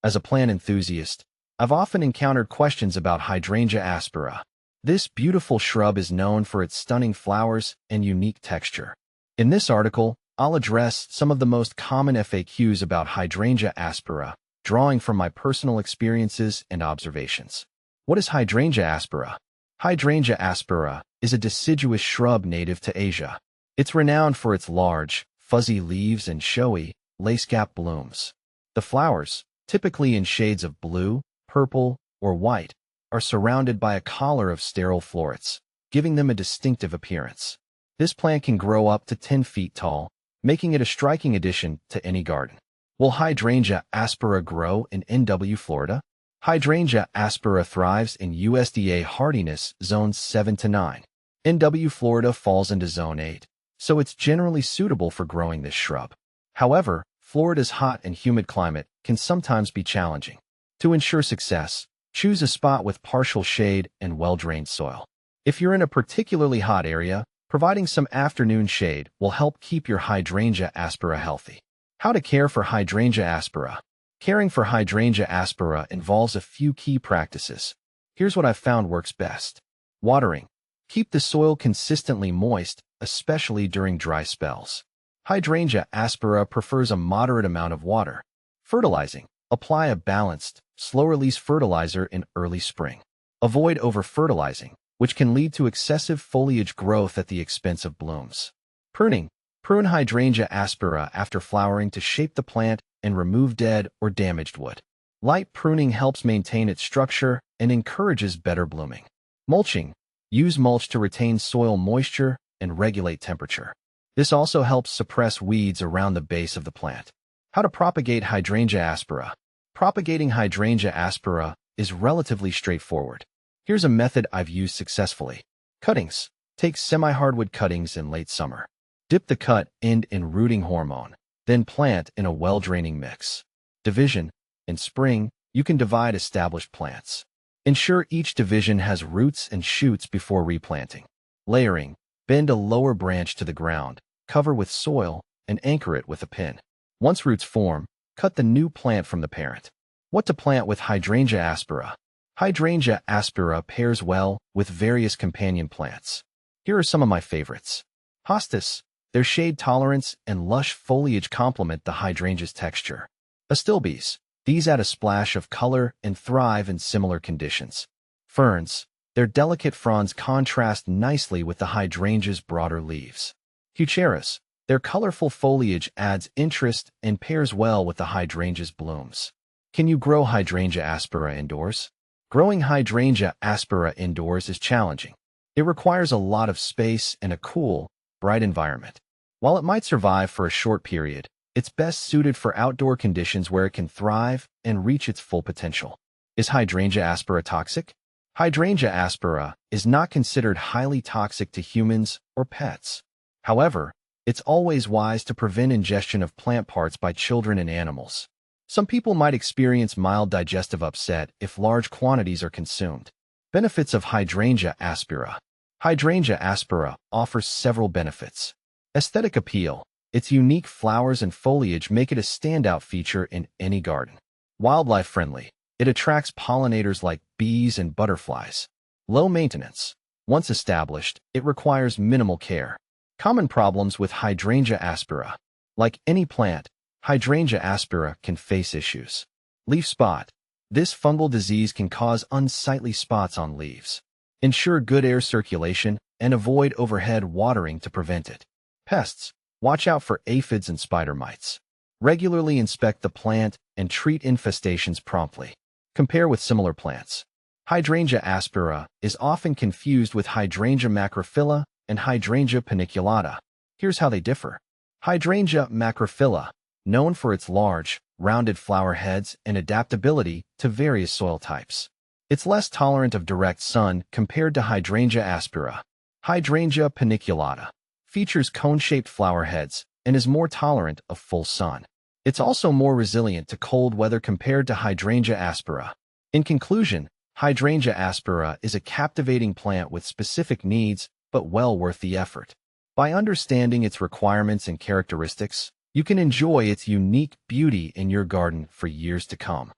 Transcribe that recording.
As a plant enthusiast, I've often encountered questions about Hydrangea aspera. This beautiful shrub is known for its stunning flowers and unique texture. In this article, I'll address some of the most common FAQs about Hydrangea aspera, drawing from my personal experiences and observations. What is Hydrangea aspera? Hydrangea aspera is a deciduous shrub native to Asia. It's renowned for its large, fuzzy leaves and showy, lace-cap blooms. The flowers, typically in shades of blue, purple, or white, are surrounded by a collar of sterile florets, giving them a distinctive appearance. This plant can grow up to 10 feet tall, making it a striking addition to any garden. Will Hydrangea aspera grow in NW Florida? Hydrangea aspera thrives in USDA hardiness zones 7 to 9. NW Florida falls into zone 8, so it's generally suitable for growing this shrub. However, Florida's hot and humid climate can sometimes be challenging. To ensure success, choose a spot with partial shade and well-drained soil. If you're in a particularly hot area, providing some afternoon shade will help keep your Hydrangea aspera healthy. How to care for Hydrangea aspera? Caring for Hydrangea aspera involves a few key practices. Here's what I've found works best. Watering. Keep the soil consistently moist, especially during dry spells. Hydrangea aspera prefers a moderate amount of water. Fertilizing. Apply a balanced, slow-release fertilizer in early spring. Avoid over-fertilizing, which can lead to excessive foliage growth at the expense of blooms. Pruning. Prune Hydrangea aspera after flowering to shape the plant and remove dead or damaged wood. Light pruning helps maintain its structure and encourages better blooming. Mulching. Use mulch to retain soil moisture and regulate temperature. This also helps suppress weeds around the base of the plant. How to propagate Hydrangea aspera? Propagating Hydrangea aspera is relatively straightforward. Here's a method I've used successfully. Cuttings. Take semi-hardwood cuttings in late summer. Dip the cut end in rooting hormone, then plant in a well-draining mix. Division. In spring, you can divide established plants. Ensure each division has roots and shoots before replanting. Layering. Bend a lower branch to the ground, cover with soil, and anchor it with a pin. Once roots form, cut the new plant from the parent. What to plant with Hydrangea aspera? Hydrangea aspera pairs well with various companion plants. Here are some of my favorites. Hostas. Their shade tolerance and lush foliage complement the hydrangea's texture. Astilbes. These add a splash of color and thrive in similar conditions. Ferns. Their delicate fronds contrast nicely with the hydrangea's broader leaves. Heucheras. Their colorful foliage adds interest and pairs well with the hydrangea's blooms. Can you grow Hydrangea aspera indoors? Growing Hydrangea aspera indoors is challenging. It requires a lot of space and a cool, bright environment. While it might survive for a short period, it's best suited for outdoor conditions where it can thrive and reach its full potential. Is Hydrangea aspera toxic? Hydrangea aspera is not considered highly toxic to humans or pets. However, it's always wise to prevent ingestion of plant parts by children and animals. Some people might experience mild digestive upset if large quantities are consumed. Benefits of Hydrangea aspera. Hydrangea aspera offers several benefits. Aesthetic appeal. Its unique flowers and foliage make it a standout feature in any garden. Wildlife friendly. It attracts pollinators like bees and butterflies. Low maintenance. Once established, it requires minimal care. Common problems with Hydrangea aspera. Like any plant, Hydrangea aspera can face issues. Leaf spot. This fungal disease can cause unsightly spots on leaves. Ensure good air circulation and avoid overhead watering to prevent it. Pests. Watch out for aphids and spider mites. Regularly inspect the plant and treat infestations promptly. Compare with similar plants. Hydrangea aspera is often confused with Hydrangea macrophylla and Hydrangea paniculata. Here's how they differ. Hydrangea macrophylla, known for its large, rounded flower heads and adaptability to various soil types. It's less tolerant of direct sun compared to Hydrangea aspera. Hydrangea paniculata features cone-shaped flower heads and is more tolerant of full sun. It's also more resilient to cold weather compared to Hydrangea aspera. In conclusion, Hydrangea aspera is a captivating plant with specific needs, but well worth the effort. By understanding its requirements and characteristics, you can enjoy its unique beauty in your garden for years to come.